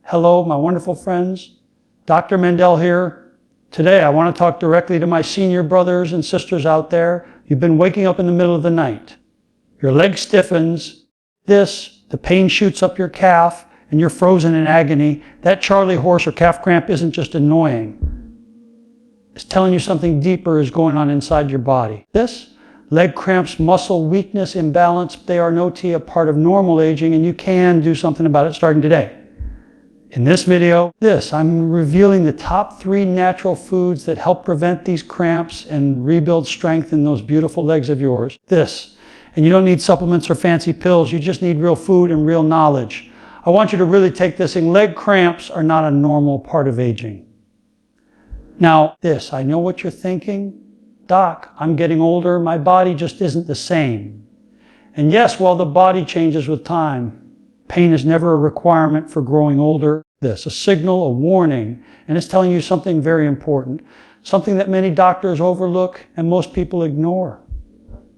Hello, my wonderful friends. Dr. Mandell here. Today, I want to talk directly to my senior brothers and sisters out there. You've been waking up in the middle of the night. Your leg stiffens. The pain shoots up your calf, and you're frozen in agony. That Charlie horse or calf cramp isn't just annoying. It's telling you something deeper is going on inside your body. Leg cramps, muscle weakness, imbalance, they are a part of normal aging, and you can do something about it starting today. In this video, I'm revealing the top 3 natural foods that help prevent these cramps and rebuild strength in those beautiful legs of yours. And you don't need supplements or fancy pills, you just need real food and real knowledge. I want you to really take this in. Leg cramps are not a normal part of aging. Now, I know what you're thinking. Doc, I'm getting older, my body just isn't the same. And yes, while the body changes with time, pain is never a requirement for growing older. A signal, a warning, and it's telling you something very important, something that many doctors overlook and most people ignore.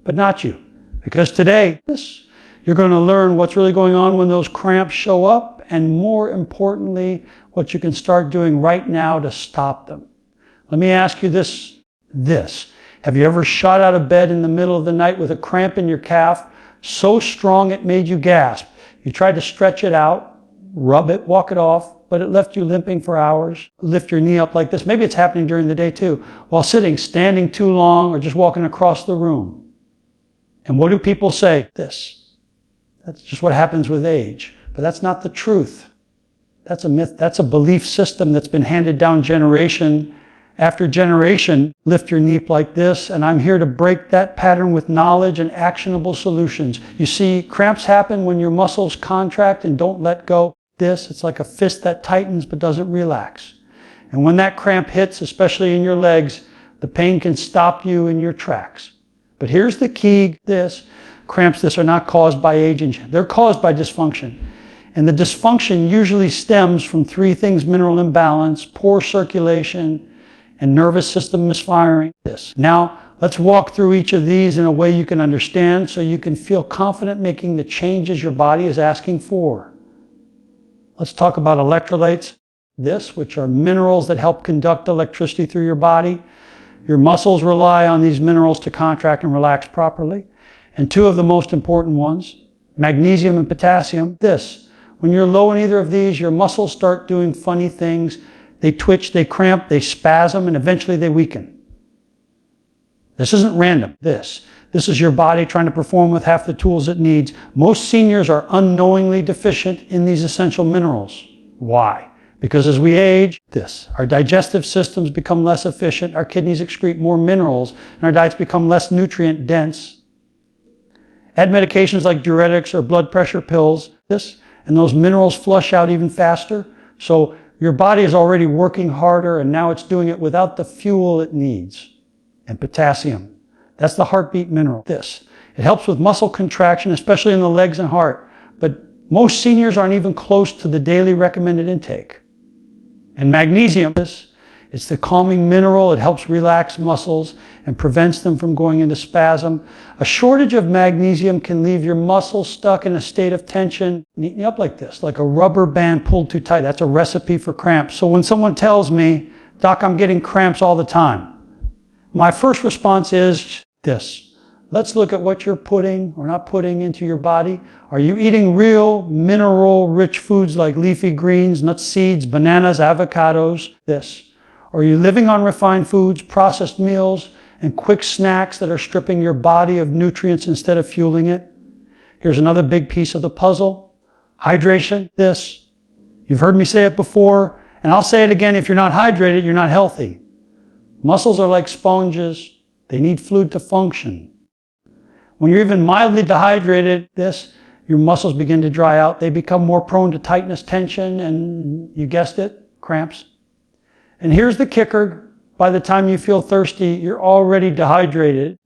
But not you, because today, you're going to learn what's really going on when those cramps show up, and more importantly, what you can start doing right now to stop them. Let me ask you this. Have you ever shot out of bed in the middle of the night with a cramp in your calf so strong it made you gasp? You tried to stretch it out, rub it, walk it off, but it left you limping for hours. Lift your knee up like this. Maybe it's happening during the day too, while sitting, standing too long, or just walking across the room. And what do people say? That's just what happens with age. But that's not the truth. That's a myth. That's a belief system that's been handed down generation after generation. Lift your knee like this, and I'm here to break that pattern with knowledge and actionable solutions. You see, cramps happen when your muscles contract and don't let go. It's like a fist that tightens but doesn't relax. And when that cramp hits, especially in your legs, the pain can stop you in your tracks. But here's the key. Cramps are not caused by aging. They're caused by dysfunction. And the dysfunction usually stems from 3 things: mineral imbalance, poor circulation, and nervous system misfiring. Now, let's walk through each of these in a way you can understand so you can feel confident making the changes your body is asking for. Let's talk about electrolytes, which are minerals that help conduct electricity through your body. Your muscles rely on these minerals to contract and relax properly. And 2 of the most important ones, magnesium and potassium. When you're low in either of these, your muscles start doing funny things. They twitch, they cramp, they spasm, and eventually they weaken. This isn't random. This is your body trying to perform with half the tools it needs. Most seniors are unknowingly deficient in these essential minerals. Why? Because as we age, our digestive systems become less efficient, our kidneys excrete more minerals, and our diets become less nutrient dense. Add medications like diuretics or blood pressure pills, and those minerals flush out even faster. So your body is already working harder, and now it's doing it without the fuel it needs. And potassium, that's the heartbeat mineral. It helps with muscle contraction, especially in the legs and heart. But most seniors aren't even close to the daily recommended intake. And magnesium, it's the calming mineral. It helps relax muscles and prevents them from going into spasm. A shortage of magnesium can leave your muscles stuck in a state of tension, neatly up like this, like a rubber band pulled too tight. That's a recipe for cramps. So when someone tells me, Doc, I'm getting cramps all the time, my first response is let's look at what you're putting or not putting into your body. Are you eating real mineral-rich foods like leafy greens, nuts, seeds, bananas, avocados? Or are you living on refined foods, processed meals, and quick snacks that are stripping your body of nutrients instead of fueling it? Here's another big piece of the puzzle. Hydration. You've heard me say it before, and I'll say it again. If you're not hydrated, you're not healthy. Muscles are like sponges. They need fluid to function. When you're even mildly dehydrated, your muscles begin to dry out. They become more prone to tightness, tension, and you guessed it, cramps. And here's the kicker. By the time you feel thirsty, you're already dehydrated.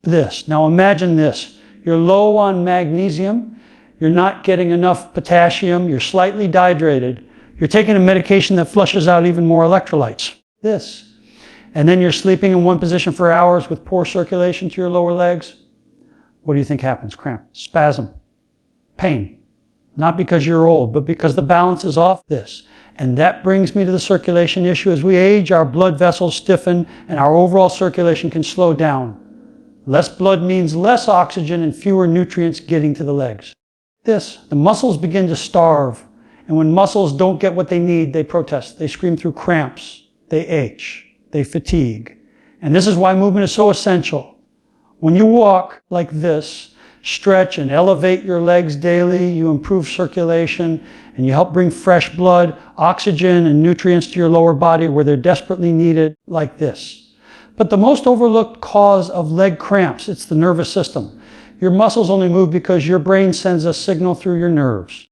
Now imagine this. You're low on magnesium. You're not getting enough potassium. You're slightly dehydrated. You're taking a medication that flushes out even more electrolytes. And then you're sleeping in one position for hours with poor circulation to your lower legs. What do you think happens? Cramp, spasm, pain. Not because you're old, but because the balance is off. And that brings me to the circulation issue. As we age, our blood vessels stiffen and our overall circulation can slow down. Less blood means less oxygen and fewer nutrients getting to the legs. The muscles begin to starve. And when muscles don't get what they need, they protest. They scream through cramps. They ache. They fatigue. And this is why movement is so essential. When you walk like this, stretch and elevate your legs daily, you improve circulation and you help bring fresh blood, oxygen, and nutrients to your lower body where they're desperately needed, like this. But the most overlooked cause of leg cramps, it's the nervous system. Your muscles only move because your brain sends a signal through your nerves.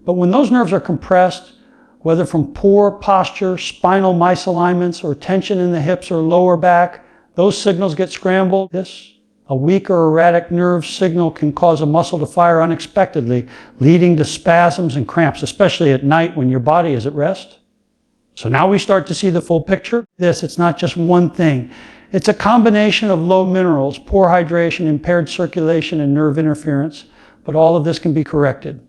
But when those nerves are compressed, whether from poor posture, spinal misalignments, or tension in the hips or lower back, those signals get scrambled. A weak or erratic nerve signal can cause a muscle to fire unexpectedly, leading to spasms and cramps, especially at night when your body is at rest. So now we start to see the full picture. It's not just one thing. It's a combination of low minerals, poor hydration, impaired circulation, and nerve interference. But all of this can be corrected.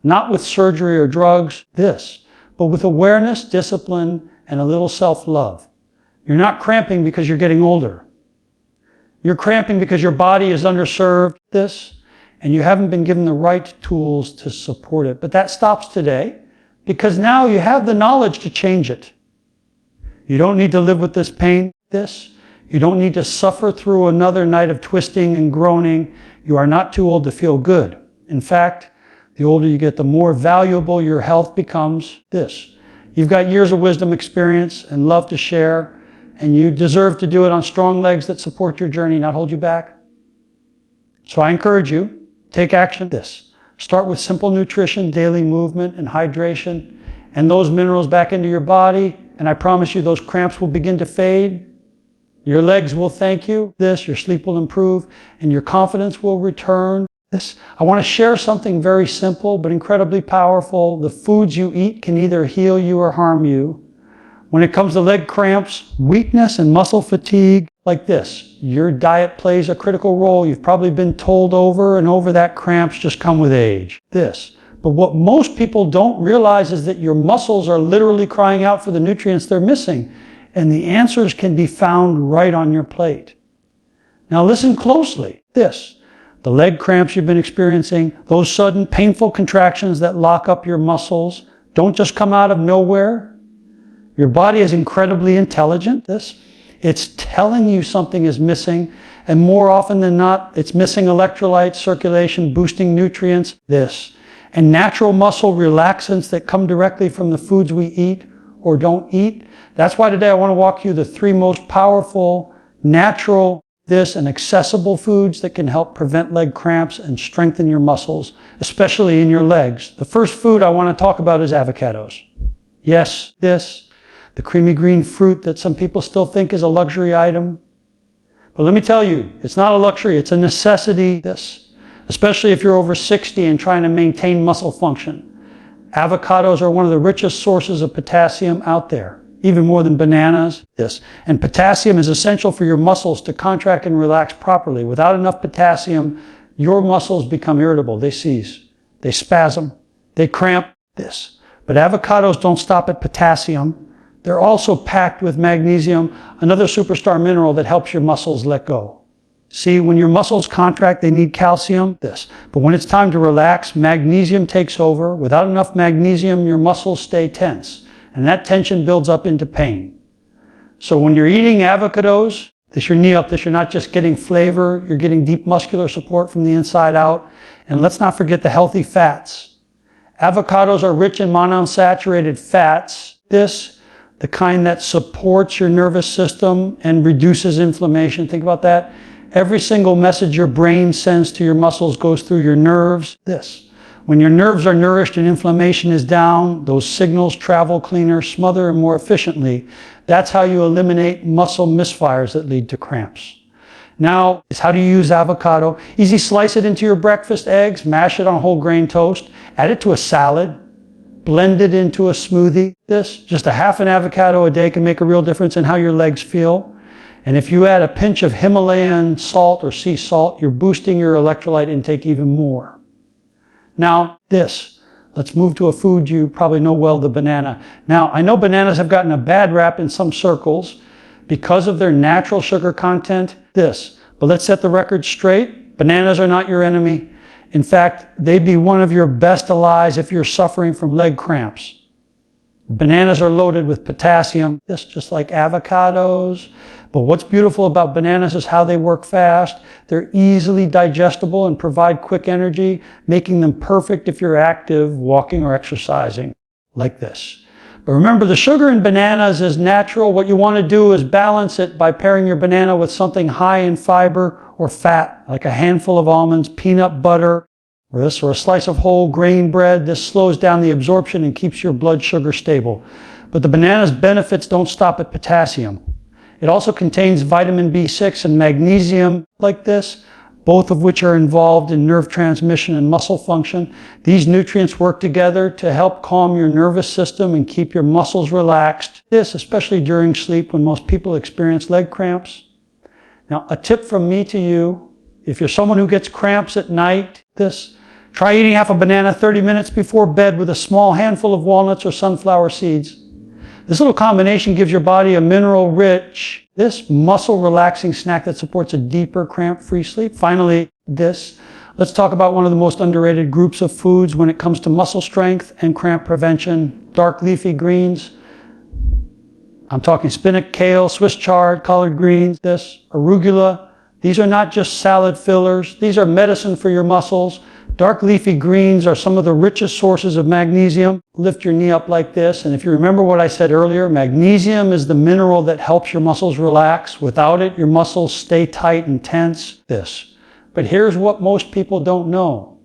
Not with surgery or drugs, but with awareness, discipline, and a little self-love. You're not cramping because you're getting older. You're cramping because your body is underserved, and you haven't been given the right tools to support it. But that stops today because now you have the knowledge to change it. You don't need to live with this pain, You don't need to suffer through another night of twisting and groaning. You are not too old to feel good. In fact, the older you get, the more valuable your health becomes. You've got years of wisdom, experience, and love to share. And you deserve to do it on strong legs that support your journey, not hold you back. So I encourage you, take action. Start with simple nutrition, daily movement, and hydration, and those minerals back into your body. And I promise you, those cramps will begin to fade. Your legs will thank you. Your sleep will improve, and your confidence will return. I want to share something very simple, but incredibly powerful. The foods you eat can either heal you or harm you. When it comes to leg cramps, weakness, and muscle fatigue, like your diet plays a critical role. You've probably been told over and over that cramps just come with age. But what most people don't realize is that your muscles are literally crying out for the nutrients they're missing. And the answers can be found right on your plate. Now listen closely. The leg cramps you've been experiencing, those sudden painful contractions that lock up your muscles, don't just come out of nowhere. Your body is incredibly intelligent. It's telling you something is missing, and more often than not, it's missing electrolytes, circulation, boosting nutrients, and natural muscle relaxants that come directly from the foods we eat or don't eat. That's why today I want to walk you the 3 most powerful, natural, and accessible foods that can help prevent leg cramps and strengthen your muscles, especially in your legs. The first food I want to talk about is avocados. The creamy green fruit that some people still think is a luxury item. But let me tell you, it's not a luxury, it's a necessity, especially if you're over 60 and trying to maintain muscle function. Avocados are one of the richest sources of potassium out there, even more than bananas. And potassium is essential for your muscles to contract and relax properly. Without enough potassium, your muscles become irritable. They seize, they spasm, they cramp. But avocados don't stop at potassium. They're also packed with magnesium, another superstar mineral that helps your muscles let go. See, when your muscles contract, they need calcium, But when it's time to relax, magnesium takes over. Without enough magnesium, your muscles stay tense, and that tension builds up into pain. So when you're eating avocados, you're not just getting flavor, you're getting deep muscular support from the inside out. And let's not forget the healthy fats. Avocados are rich in monounsaturated fats, the kind that supports your nervous system and reduces inflammation. Think about that. Every single message your brain sends to your muscles goes through your nerves. When your nerves are nourished and inflammation is down, those signals travel cleaner, smoother, and more efficiently. That's how you eliminate muscle misfires that lead to cramps. Now, how do you use avocado? Easy, slice it into your breakfast eggs, mash it on whole grain toast, add it to a salad, blend it into a smoothie. Just a half an avocado a day can make a real difference in how your legs feel. And if you add a pinch of Himalayan salt or sea salt, you're boosting your electrolyte intake even more. Now, let's move to a food you probably know well, the banana. Now, I know bananas have gotten a bad rap in some circles because of their natural sugar content, but let's set the record straight. Bananas are not your enemy. In fact, they'd be one of your best allies if you're suffering from leg cramps. Bananas are loaded with potassium, just like avocados. But what's beautiful about bananas is how they work fast. They're easily digestible and provide quick energy, making them perfect if you're active, walking or exercising, like this. But remember, the sugar in bananas is natural. What you want to do is balance it by pairing your banana with something high in fiber or fat, like a handful of almonds, peanut butter, or a slice of whole grain bread. This slows down the absorption and keeps your blood sugar stable. But the banana's benefits don't stop at potassium. It also contains vitamin B6 and magnesium, like this, both of which are involved in nerve transmission and muscle function. These nutrients work together to help calm your nervous system and keep your muscles relaxed. Especially during sleep when most people experience leg cramps. Now, a tip from me to you, if you're someone who gets cramps at night, try eating half a banana 30 minutes before bed with a small handful of walnuts or sunflower seeds. This little combination gives your body a mineral-rich, muscle-relaxing snack that supports a deeper, cramp-free sleep. Finally, let's talk about one of the most underrated groups of foods when it comes to muscle strength and cramp prevention: dark leafy greens. I'm talking spinach, kale, Swiss chard, collard greens, arugula. These are not just salad fillers. These are medicine for your muscles. Dark leafy greens are some of the richest sources of magnesium. Lift your knee up like this. And if you remember what I said earlier, magnesium is the mineral that helps your muscles relax. Without it, your muscles stay tight and tense. But here's what most people don't know.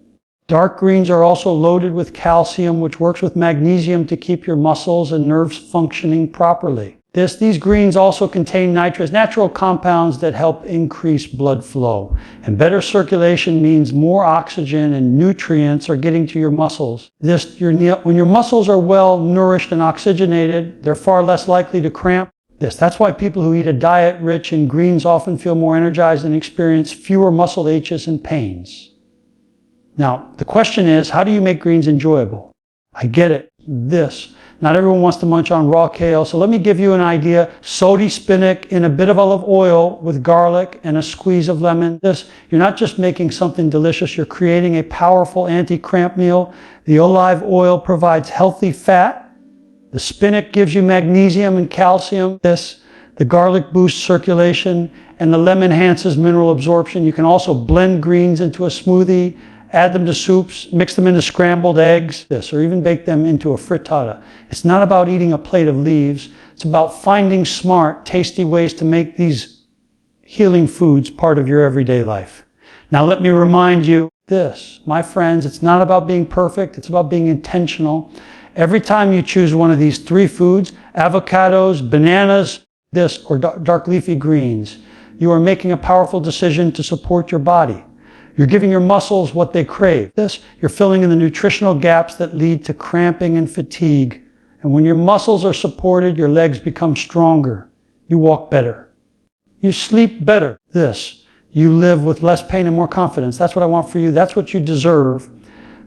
Dark greens are also loaded with calcium, which works with magnesium to keep your muscles and nerves functioning properly. These greens also contain nitrates, natural compounds that help increase blood flow. And better circulation means more oxygen and nutrients are getting to your muscles. When your muscles are well nourished and oxygenated, they're far less likely to cramp. That's why people who eat a diet rich in greens often feel more energized and experience fewer muscle aches and pains. Now, the question is, how do you make greens enjoyable? I get it. Not everyone wants to munch on raw kale, so let me give you an idea. Sodi spinach in a bit of olive oil with garlic and a squeeze of lemon. You're not just making something delicious, you're creating a powerful anti-cramp meal. The olive oil provides healthy fat. The spinach gives you magnesium and calcium. The garlic boosts circulation, and the lemon enhances mineral absorption. You can also blend greens into a smoothie, add them to soups, mix them into scrambled eggs, or even bake them into a frittata. It's not about eating a plate of leaves. It's about finding smart, tasty ways to make these healing foods part of your everyday life. Now let me remind you my friends, it's not about being perfect. It's about being intentional. Every time you choose one of these 3 foods, avocados, bananas, or dark leafy greens, you are making a powerful decision to support your body. You're giving your muscles what they crave. You're filling in the nutritional gaps that lead to cramping and fatigue. And when your muscles are supported, your legs become stronger. You walk better. You sleep better. You live with less pain and more confidence. That's what I want for you. That's what you deserve.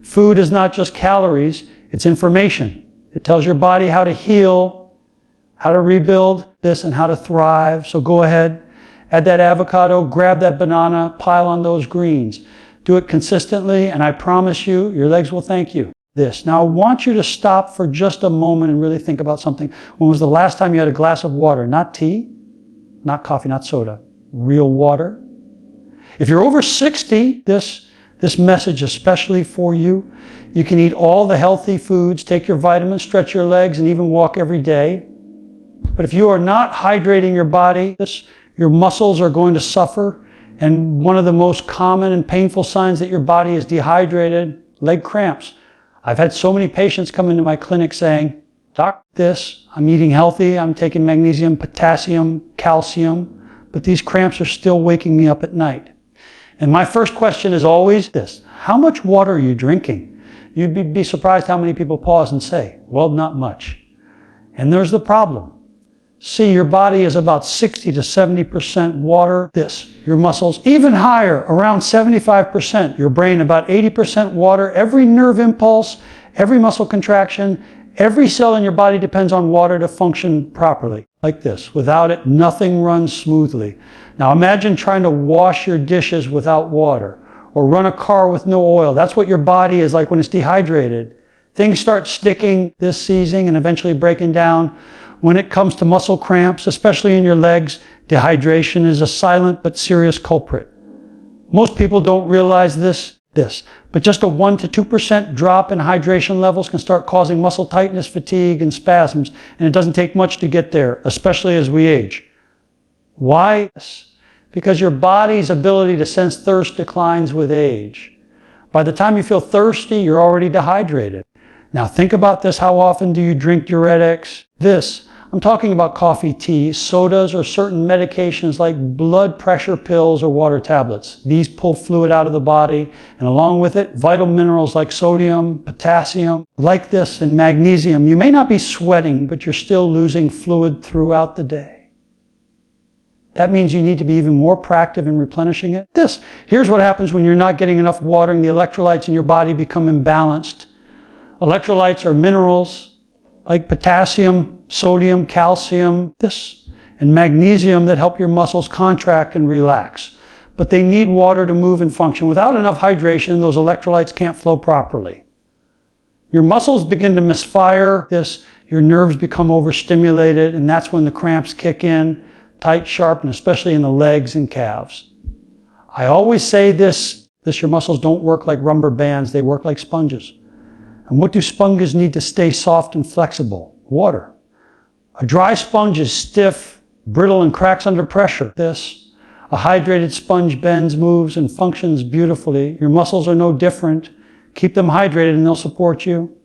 Food is not just calories. It's information. It tells your body how to heal, how to rebuild and how to thrive. So go ahead. Add that avocado, grab that banana, pile on those greens. Do it consistently, and I promise you, your legs will thank you. Now, I want you to stop for just a moment and really think about something. When was the last time you had a glass of water? Not tea, not coffee, not soda. Real water. If you're over 60, this message is especially for you. You can eat all the healthy foods, take your vitamins, stretch your legs, and even walk every day. But if you are not hydrating your body, your muscles are going to suffer, and one of the most common and painful signs that your body is dehydrated, leg cramps. I've had so many patients come into my clinic saying, "Doc, I'm eating healthy, I'm taking magnesium, potassium, calcium, but these cramps are still waking me up at night." And my first question is always how much water are you drinking? You'd be surprised how many people pause and say, "Well, not much." And there's the problem. See, your body is about 60 to 70% water. Your muscles, even higher, around 75%. Your brain, about 80% water. Every nerve impulse, every muscle contraction, every cell in your body depends on water to function properly. Like this. Without it, nothing runs smoothly. Now imagine trying to wash your dishes without water, or run a car with no oil. That's what your body is like when it's dehydrated. Things start sticking, seizing, and eventually breaking down. When it comes to muscle cramps, especially in your legs, dehydration is a silent but serious culprit. Most people don't realize this, but just a 1 to 2% drop in hydration levels can start causing muscle tightness, fatigue, and spasms, and it doesn't take much to get there, especially as we age. Why? Because your body's ability to sense thirst declines with age. By the time you feel thirsty, you're already dehydrated. Now think about this. How often do you drink diuretics? I'm talking about coffee, tea, sodas, or certain medications like blood pressure pills or water tablets. These pull fluid out of the body, and along with it, vital minerals like sodium, potassium, and magnesium. You may not be sweating, but you're still losing fluid throughout the day. That means you need to be even more proactive in replenishing it. Here's what happens when you're not getting enough water and the electrolytes in your body become imbalanced. Electrolytes are minerals like potassium, sodium, calcium, and magnesium that help your muscles contract and relax. But they need water to move and function. Without enough hydration, those electrolytes can't flow properly. Your muscles begin to misfire, your nerves become overstimulated, and that's when the cramps kick in, tight, sharp, and especially in the legs and calves. I always say your muscles don't work like rubber bands, they work like sponges. And what do sponges need to stay soft and flexible? Water. A dry sponge is stiff, brittle, and cracks under pressure. A hydrated sponge bends, moves, and functions beautifully. Your muscles are no different. Keep them hydrated and they'll support you.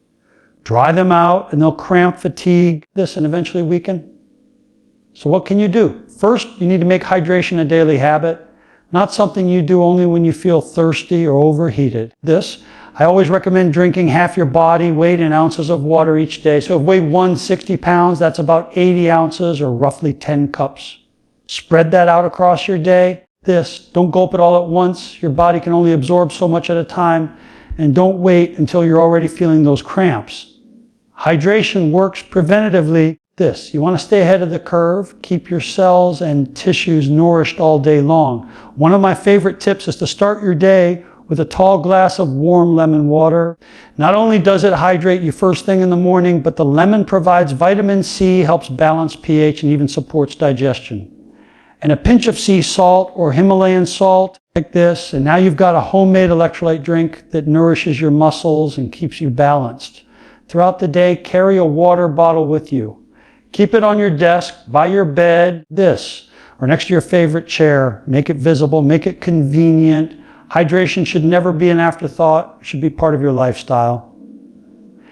Dry them out and they'll cramp, fatigue, and eventually weaken. So what can you do? First, you need to make hydration a daily habit, not something you do only when you feel thirsty or overheated. I always recommend drinking half your body weight in ounces of water each day. So if you weigh 160 pounds, that's about 80 ounces or roughly 10 cups. Spread that out across your day. Don't gulp it all at once. Your body can only absorb so much at a time. And don't wait until you're already feeling those cramps. Hydration works preventatively. You want to stay ahead of the curve. Keep your cells and tissues nourished all day long. One of my favorite tips is to start your day with a tall glass of warm lemon water. Not only does it hydrate you first thing in the morning, but the lemon provides vitamin C, helps balance pH, and even supports digestion. And a pinch of sea salt or Himalayan salt like this, and now you've got a homemade electrolyte drink that nourishes your muscles and keeps you balanced. Throughout the day, carry a water bottle with you. Keep it on your desk, by your bed, or next to your favorite chair. Make it visible, make it convenient. Hydration should never be an afterthought. It should be part of your lifestyle.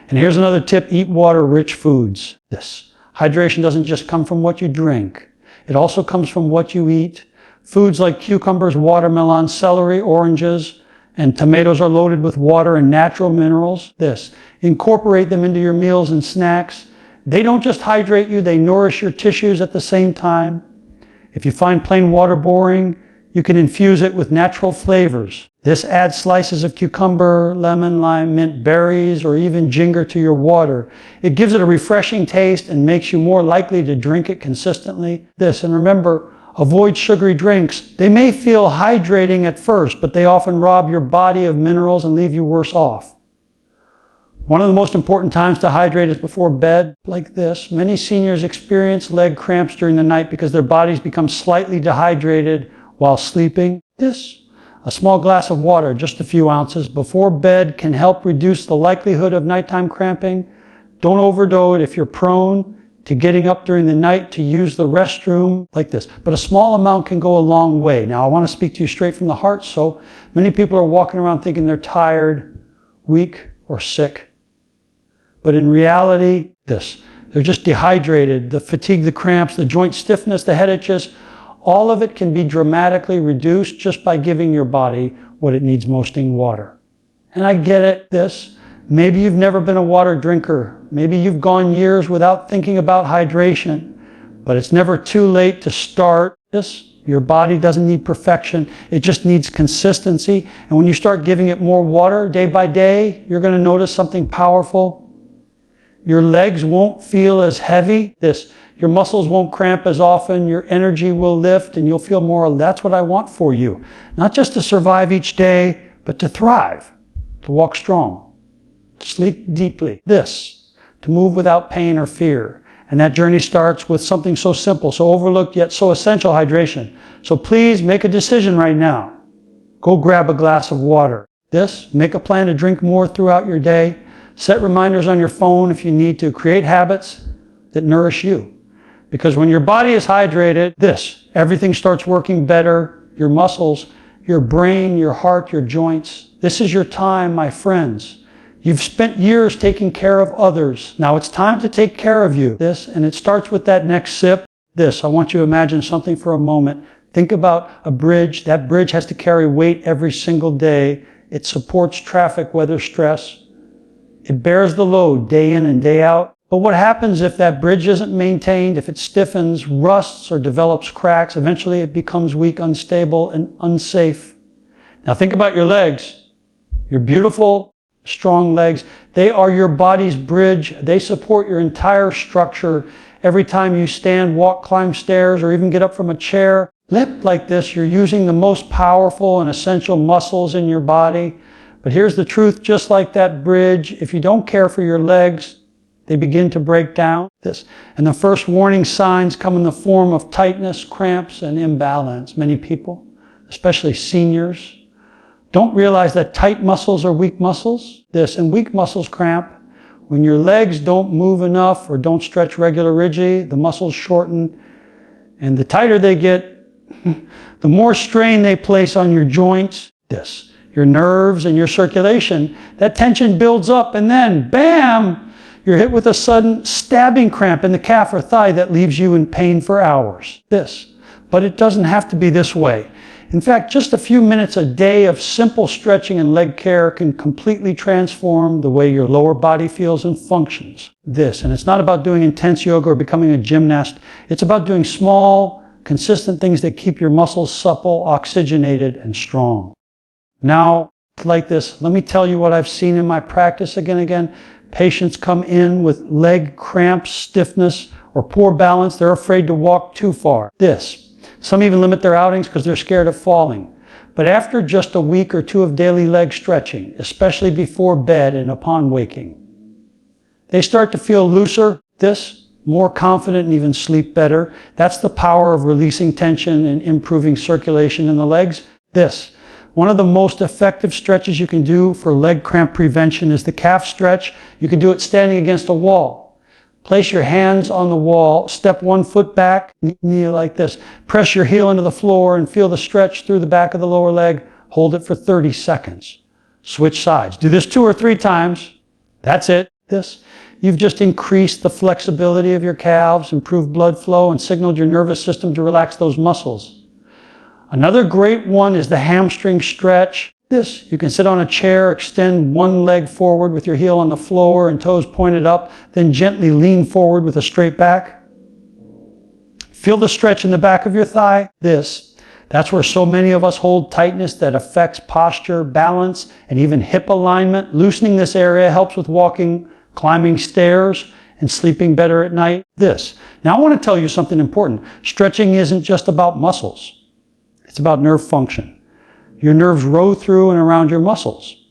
And here's another tip. Eat water-rich foods. Hydration doesn't just come from what you drink. It also comes from what you eat. Foods like cucumbers, watermelon, celery, oranges, and tomatoes are loaded with water and natural minerals. Incorporate them into your meals and snacks. They don't just hydrate you, they nourish your tissues at the same time. If you find plain water boring, you can infuse it with natural flavors. Add slices of cucumber, lemon, lime, mint, berries, or even ginger to your water. It gives it a refreshing taste and makes you more likely to drink it consistently. And remember, avoid sugary drinks. They may feel hydrating at first, but they often rob your body of minerals and leave you worse off. One of the most important times to hydrate is before bed, like this. Many seniors experience leg cramps during the night because their bodies become slightly dehydrated while sleeping. A small glass of water, just a few ounces, before bed can help reduce the likelihood of nighttime cramping. Don't overdo it if you're prone to getting up during the night to use the restroom, like this. But a small amount can go a long way. Now, I want to speak to you straight from the heart. So many people are walking around thinking they're tired, weak, or sick. But in reality, they're just dehydrated. The fatigue, the cramps, the joint stiffness, the head itches, all of it can be dramatically reduced just by giving your body what it needs most, in water. And I get it, maybe you've never been a water drinker. Maybe you've gone years without thinking about hydration. But it's never too late to start this. Your body doesn't need perfection. It just needs consistency. And when you start giving it more water day by day, you're going to notice something powerful. Your legs won't feel as heavy. Your muscles won't cramp as often. Your energy will lift and you'll feel more. That's what I want for you. Not just to survive each day, but to thrive, to walk strong, to sleep deeply. To move without pain or fear. And that journey starts with something so simple, so overlooked yet so essential, hydration. So please make a decision right now. Go grab a glass of water. Make a plan to drink more throughout your day. Set reminders on your phone if you need to. Create habits that nourish you. Because when your body is hydrated, everything starts working better. Your muscles, your brain, your heart, your joints. This is your time, my friends. You've spent years taking care of others. Now it's time to take care of you. And it starts with that next sip. I want you to imagine something for a moment. Think about a bridge. That bridge has to carry weight every single day. It supports traffic, weather, stress. It bears the load day in and day out. But what happens if that bridge isn't maintained, if it stiffens, rusts, or develops cracks? Eventually it becomes weak, unstable, and unsafe. Now think about your legs. Your beautiful, strong legs. They are your body's bridge. They support your entire structure. Every time you stand, walk, climb stairs, or even get up from a chair, lift like this, you're using the most powerful and essential muscles in your body. But here's the truth, just like that bridge, if you don't care for your legs, they begin to break down. And the first warning signs come in the form of tightness, cramps, and imbalance. Many people, especially seniors, don't realize that tight muscles are weak muscles. And weak muscles cramp. When your legs don't move enough or don't stretch rigidly, the muscles shorten. And the tighter they get, the more strain they place on your joints, your nerves and your circulation. That tension builds up and then, bam, you're hit with a sudden stabbing cramp in the calf or thigh that leaves you in pain for hours. But it doesn't have to be this way. In fact, just a few minutes a day of simple stretching and leg care can completely transform the way your lower body feels and functions. And it's not about doing intense yoga or becoming a gymnast. It's about doing small, consistent things that keep your muscles supple, oxygenated, and strong. Now, like this, let me tell you what I've seen in my practice again and again. Patients come in with leg cramps, stiffness, or poor balance. They're afraid to walk too far. Some even limit their outings because they're scared of falling. But after just a week or two of daily leg stretching, especially before bed and upon waking, they start to feel looser, more confident, and even sleep better. That's the power of releasing tension and improving circulation in the legs. One of the most effective stretches you can do for leg cramp prevention is the calf stretch. You can do it standing against a wall. Place your hands on the wall, step 1 foot back, knee like this. Press your heel into the floor and feel the stretch through the back of the lower leg. Hold it for 30 seconds. Switch sides. Do this 2 or 3 times. That's it. You've just increased the flexibility of your calves, improved blood flow, and signaled your nervous system to relax those muscles. Another great one is the hamstring stretch. You can sit on a chair, extend one leg forward with your heel on the floor and toes pointed up, then gently lean forward with a straight back. Feel the stretch in the back of your thigh. That's where so many of us hold tightness that affects posture, balance, and even hip alignment. Loosening this area helps with walking, climbing stairs, and sleeping better at night. Now I want to tell you something important. Stretching isn't just about muscles. It's about nerve function. Your nerves row through and around your muscles.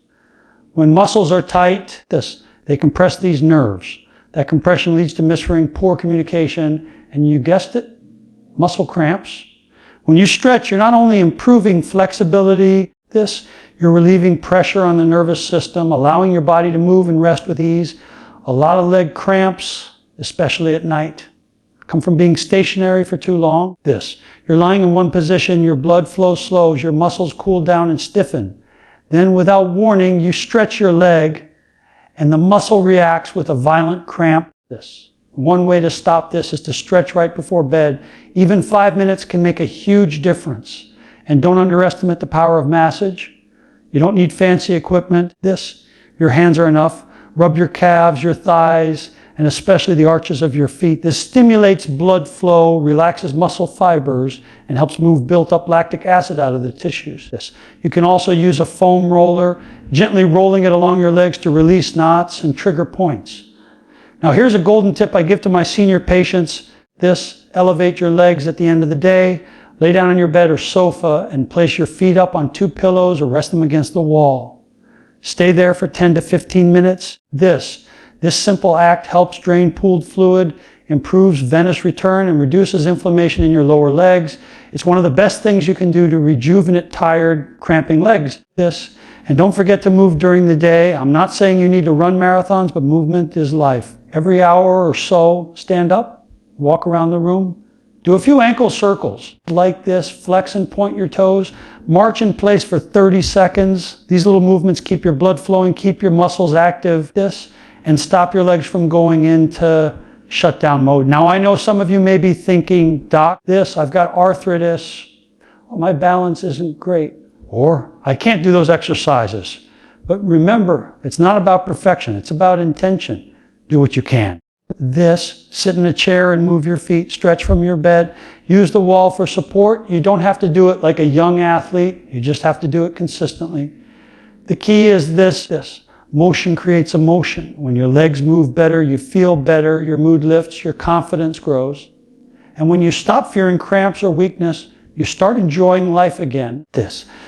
When muscles are tight, they compress these nerves. That compression leads to mishearing, poor communication, and you guessed it, muscle cramps. When you stretch, you're not only improving flexibility, you're relieving pressure on the nervous system, allowing your body to move and rest with ease. A lot of leg cramps, especially at night, come from being stationary for too long. You're lying in one position, your blood flow slows, your muscles cool down and stiffen. Then without warning, you stretch your leg and the muscle reacts with a violent cramp. One way to stop this is to stretch right before bed. Even 5 minutes can make a huge difference. And don't underestimate the power of massage. You don't need fancy equipment. Your hands are enough. Rub your calves, your thighs, and especially the arches of your feet. This stimulates blood flow, relaxes muscle fibers, and helps move built-up lactic acid out of the tissues. You can also use a foam roller, gently rolling it along your legs to release knots and trigger points. Now here's a golden tip I give to my senior patients. Elevate your legs at the end of the day. Lay down on your bed or sofa and place your feet up on 2 pillows or rest them against the wall. Stay there for 10 to 15 minutes. This simple act helps drain pooled fluid, improves venous return, and reduces inflammation in your lower legs. It's one of the best things you can do to rejuvenate tired, cramping legs. And don't forget to move during the day. I'm not saying you need to run marathons, but movement is life. Every hour or so, stand up, walk around the room, do a few ankle circles like this, flex and point your toes, march in place for 30 seconds. These little movements keep your blood flowing, keep your muscles active, and stop your legs from going into shutdown mode. Now I know some of you may be thinking, Doc, I've got arthritis, my balance isn't great, or I can't do those exercises. But remember, it's not about perfection, it's about intention. Do what you can. Sit in a chair and move your feet, stretch from your bed, use the wall for support. You don't have to do it like a young athlete, you just have to do it consistently. The key is this. Motion creates emotion. When your legs move better, you feel better, your mood lifts, your confidence grows. And when you stop fearing cramps or weakness, you start enjoying life again.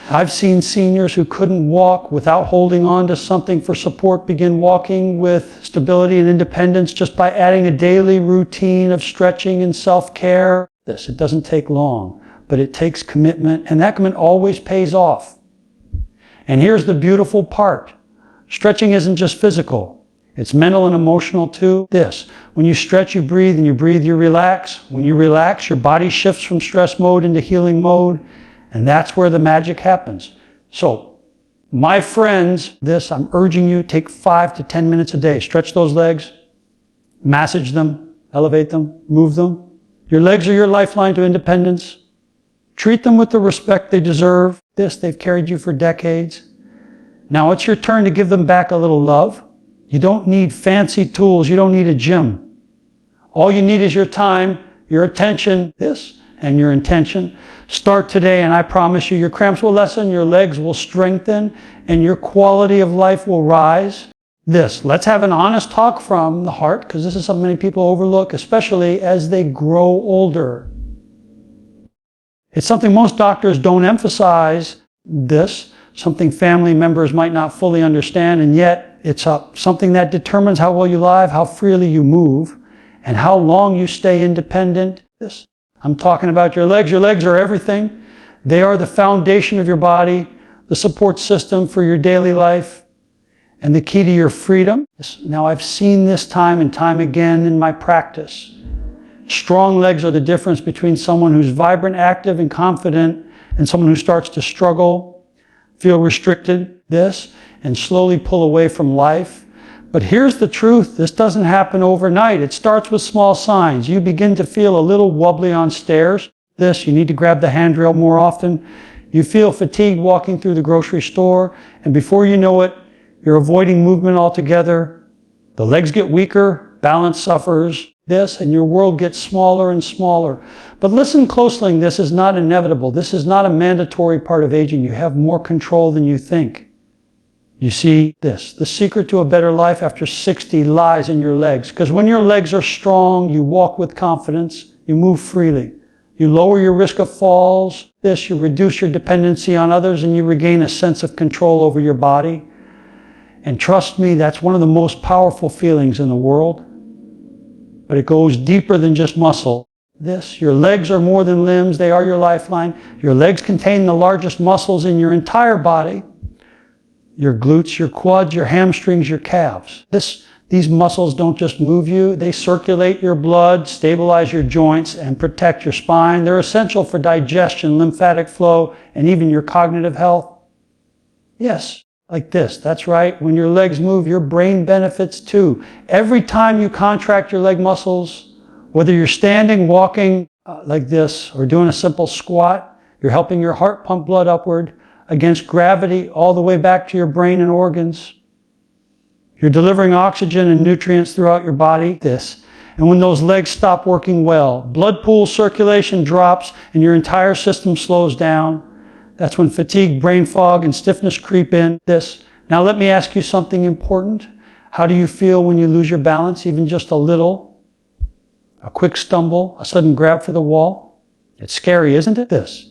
I've seen seniors who couldn't walk without holding on to something for support begin walking with stability and independence just by adding a daily routine of stretching and self-care. It doesn't take long, but it takes commitment, and that commitment always pays off. And here's the beautiful part. Stretching isn't just physical. It's mental and emotional too. When you stretch, you breathe, and you breathe, you relax. When you relax, your body shifts from stress mode into healing mode, and that's where the magic happens. So, my friends, I'm urging you, take 5 to 10 minutes a day. Stretch those legs, massage them, elevate them, move them. Your legs are your lifeline to independence. Treat them with the respect they deserve. They've carried you for decades. Now it's your turn to give them back a little love. You don't need fancy tools. You don't need a gym. All you need is your time, your attention, and your intention. Start today, and I promise you, your cramps will lessen, your legs will strengthen, and your quality of life will rise. Let's have an honest talk from the heart, because this is something many people overlook, especially as they grow older. It's something most doctors don't emphasize, something family members might not fully understand, and yet it's something that determines how well you live, how freely you move, and how long you stay independent. I'm talking about your legs. Your legs are everything. They are the foundation of your body, the support system for your daily life, and the key to your freedom. Now I've seen this time and time again in my practice. Strong legs are the difference between someone who's vibrant, active, and confident, and someone who starts to struggle, feel restricted, and slowly pull away from life. But here's the truth. This doesn't happen overnight. It starts with small signs. You begin to feel a little wobbly on stairs. You need to grab the handrail more often. You feel fatigued walking through the grocery store, and before you know it, you're avoiding movement altogether. The legs get weaker, balance suffers, and your world gets smaller and smaller. But listen closely, this is not inevitable. This is not a mandatory part of aging. You have more control than you think. You see the secret to a better life after 60 lies in your legs. Because when your legs are strong, you walk with confidence, you move freely. You lower your risk of falls, you reduce your dependency on others, and you regain a sense of control over your body. And trust me, that's one of the most powerful feelings in the world. But it goes deeper than just muscle. Your legs are more than limbs, they are your lifeline. Your legs contain the largest muscles in your entire body. Your glutes, your quads, your hamstrings, your calves. These muscles don't just move you, they circulate your blood, stabilize your joints, and protect your spine. They're essential for digestion, lymphatic flow, and even your cognitive health. Like that's right. When your legs move, your brain benefits too. Every time you contract your leg muscles, whether you're standing, walking like this, or doing a simple squat, you're helping your heart pump blood upward against gravity all the way back to your brain and organs. You're delivering oxygen and nutrients throughout your body. This. And when those legs stop working well, blood pool circulation drops and your entire system slows down. That's when fatigue, brain fog, and stiffness creep in. This. Now let me ask you something important. How do you feel when you lose your balance, even just a little? A quick stumble, a sudden grab for the wall? It's scary, isn't it? This.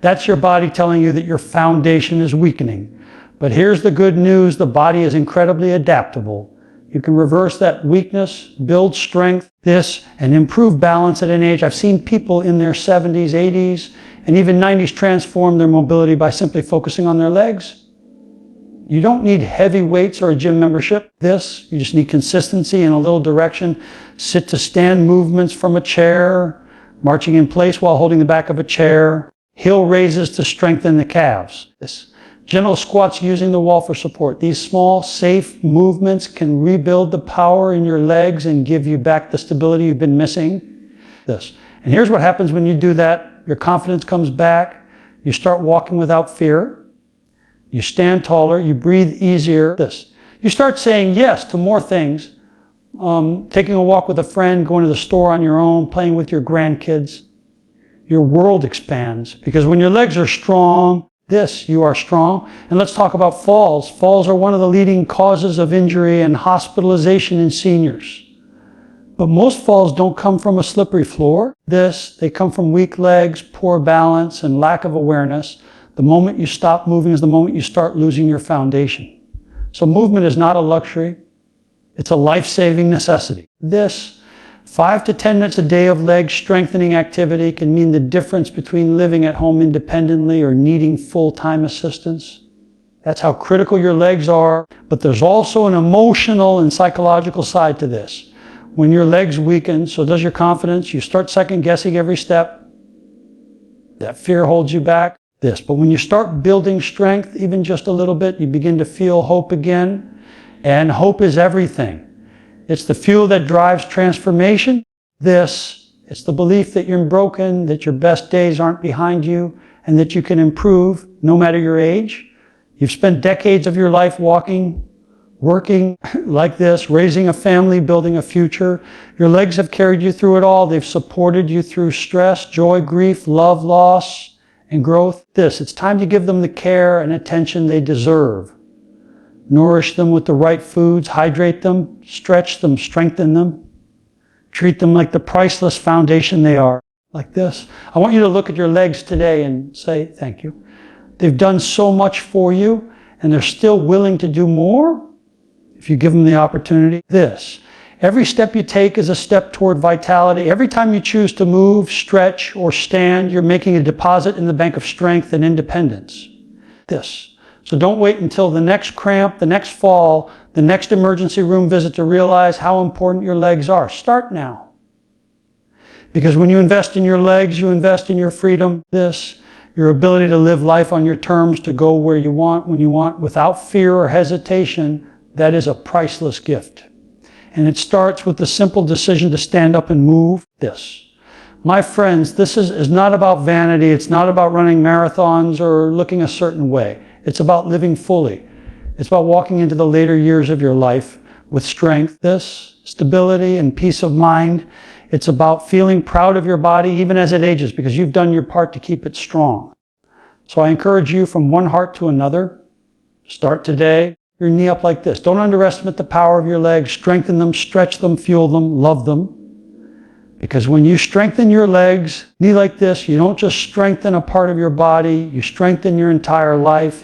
That's your body telling you that your foundation is weakening. But here's the good news. The body is incredibly adaptable. You can reverse that weakness, build strength, and improve balance at an age. I've seen people in their 70s, 80s, and even 90s transform their mobility by simply focusing on their legs. You don't need heavy weights or a gym membership. You just need consistency and a little direction. Sit to stand movements from a chair, marching in place while holding the back of a chair, heel raises to strengthen the calves. Gentle squats using the wall for support. These small, safe movements can rebuild the power in your legs and give you back the stability you've been missing. And here's what happens when you do that. Your confidence comes back. You start walking without fear. You stand taller. You breathe easier. You start saying yes to more things. Taking a walk with a friend, going to the store on your own, playing with your grandkids. Your world expands because when your legs are strong, you are strong. And let's talk about falls. Falls are one of the leading causes of injury and hospitalization in seniors. But most falls don't come from a slippery floor. They come from weak legs, poor balance, and lack of awareness. The moment you stop moving is the moment you start losing your foundation. So movement is not a luxury. It's a life-saving necessity. 5 to 10 minutes a day of leg strengthening activity can mean the difference between living at home independently or needing full-time assistance. That's how critical your legs are. But there's also an emotional and psychological side to this. When your legs weaken, so does your confidence. You start second-guessing every step. That fear holds you back. But when you start building strength, even just a little bit, you begin to feel hope again. And hope is everything. It's the fuel that drives transformation. It's the belief that you're broken, that your best days aren't behind you, and that you can improve no matter your age. You've spent decades of your life walking, working like this, raising a family, building a future. Your legs have carried you through it all. They've supported you through stress, joy, grief, love, loss, and growth. It's time to give them the care and attention they deserve. Nourish them with the right foods, hydrate them, stretch them, strengthen them. Treat them like the priceless foundation they are. Like this. I want you to look at your legs today and say, thank you. They've done so much for you, and they're still willing to do more if you give them the opportunity. Every step you take is a step toward vitality. Every time you choose to move, stretch, or stand, you're making a deposit in the bank of strength and independence. So don't wait until the next cramp, the next fall, the next emergency room visit to realize how important your legs are. Start now. Because when you invest in your legs, you invest in your freedom. Your ability to live life on your terms, to go where you want, when you want, without fear or hesitation, that is a priceless gift. And it starts with the simple decision to stand up and move. My friends, this is not about vanity. It's not about running marathons or looking a certain way. It's about living fully. It's about walking into the later years of your life with strength, stability, and peace of mind. It's about feeling proud of your body even as it ages because you've done your part to keep it strong. So I encourage you from one heart to another. Start today. Your knee up like this. Don't underestimate the power of your legs. Strengthen them, stretch them, fuel them, love them. Because when you strengthen your legs, knee like this, you don't just strengthen a part of your body, you strengthen your entire life.